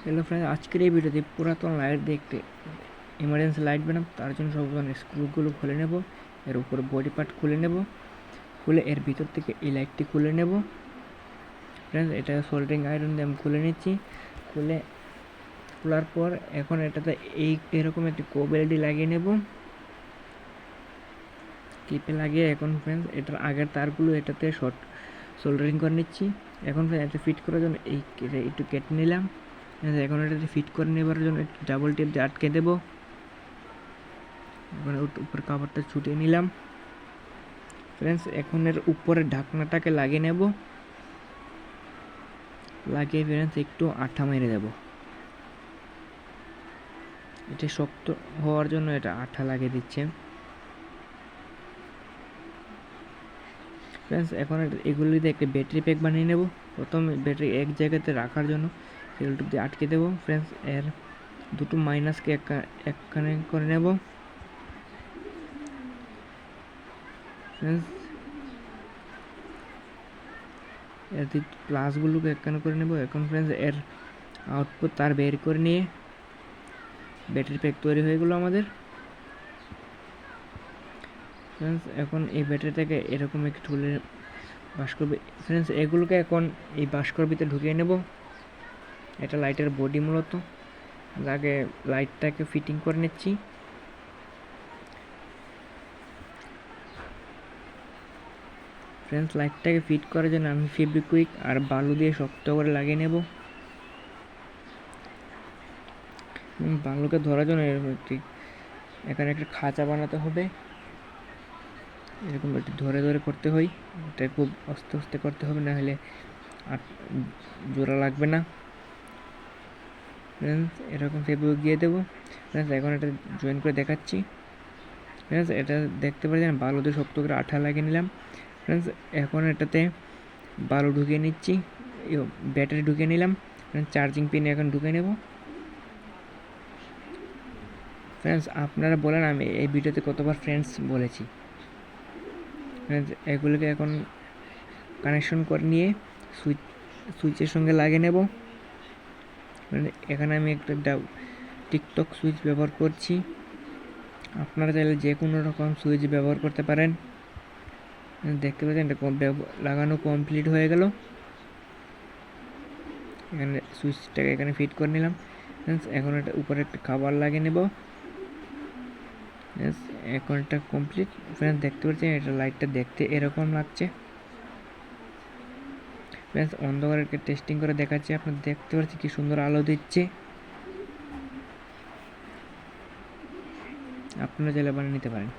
Hello friends, আজকের এই ভিডিওতে পুরাতন লাইট দেখতে ইমার্জেন্সি লাইট বানাবো। তার জন্য সব ধরনের স্ক্রুগুলো খুলে নেব, এর উপরে বডি পার্ট খুলে নেব, খুলে এর ভিতর থেকে এই লাইটটি খুলে নেব। ফ্রেন্ডস, এটা সোল্ডারিং আয়রন দিয়ে আমি খুলে নিচ্ছি। খোলার পর এখন এটাতে এরকম একটি কোবেলটি লাগিয়ে নেব, ক্লিপে লাগিয়ে। এখন ফ্রেন্ডস, এটার আগের তারগুলো এটাতে সোল্ডারিং করে নিচ্ছি। এখন ফ্রেন্ডস, এটা ফিট করার জন্য একটু কেটে নিলাম। এখন এটাতে ফিট করে নেবার জন্য একটু ডাবল টেপ দিয়ে আটকে দেবো। এখন উপর কাভারটা ছুটিয়ে নিলাম। ফ্রেন্ডস, এখন এর উপরের ঢাকনাটাকে লাগিয়ে নেব, লাগিয়ে ফ্রেন্ডস একটু আঠা মেরে দেব। এটা শক্ত হওয়ার জন্য এটা আঠা লাগিয়ে দিচ্ছে। ফ্রেন্ডস, এখন এগুলিতে একটা ব্যাটারি প্যাক বানিয়ে নেব। প্রথমে ব্যাটারি এক জায়গাতে রাখার জন্য সেলটু দিয়ে আটকে দেবো। ফ্রেন্ডস, এর দুটো মাইনাসকে একখানে করে নেব। ফ্রেন্ডস, এর প্লাসগুলোকে একখানে করে নেব। এখন ফ্রেন্ডস, এর আউটপুট তার বের করে নিয়ে ব্যাটারি প্যাক তৈরি হয়ে গেলো আমাদের। ফ্রেন্ডস, এখন এই ব্যাটারি থেকে এরকম একটু তুলে বাস করবে। ফ্রেন্ডস, এগুলোকে এখন এই বাস্কর ভিতরে ঢুকিয়ে নেব। এটা লাইটের বডি মূলত। আগে লাইটটাকে ফিটিং করে নিচ্ছি। ফ্রেন্ডস, লাইটটাকে ফিট করার জন্য আমি ফেব্রিকুইক আর বালু দিয়ে শক্ত করে লাগিয়ে নেব। বালুকে ধরার জন্য এরকম এখানে একটা খাঁচা বানাতে হবে। এরকম একটু ধরে ধরে করতে হয়, এটা খুব আস্তে আস্তে করতে হবে, না হলে আর জোড়া লাগবে না। ফ্রেন্ডস, এরকম ফেব্রিক দিয়ে দেবো। ফ্রেন্ডস, এখন এটা জয়েন করে দেখাচ্ছি। ফ্রেন্ডস, এটা দেখতে পাচ্ছেন বালু দিয়ে শক্ত করে আঠা লাগিয়ে নিলাম। ফ্রেন্ডস, এখন এটাতে বালু ঢুকিয়ে নিচ্ছি, ব্যাটারি ঢুকিয়ে নিলাম। চার্জিং পিন এখন ঢুকিয়ে নেব। ফ্রেন্ডস, আপনারা বলেন আমি এই ভিডিওতে কতবার ফ্রেন্ডস বলেছি। ফ্রেন্ডস, এগুলোকে এখন কানেকশন করে নিয়ে সুইচের সঙ্গে লাগিয়ে নেব। এখানে আমি একটা টিকটক সুইচ ব্যবহার করছি। আপনারা চাইলে যে কোনো রকম সুইচ ব্যবহার করতে পারেন। দেখতে পাচ্ছেন এটা লাগানো কমপ্লিট হয়ে গেল। এখানে সুইচটাকে এখানে ফিট করে নিলাম। এখন এটা উপরে একটা খাবার লাগিয়ে নেব। এখন এটা কমপ্লিট। ফ্রেন্ডস, দেখতে পাচ্ছেন এটা লাইটটা দেখতে এরকম লাগছে। ফ্রেন্ডস, অন্ধকারকে টেস্টিং করে দেখাচ্ছি। আপনারা দেখতে পাচ্ছেন কি সুন্দর আলো দিচ্ছে। আপনারা চাইলে বানিয়ে নিতে পারেন।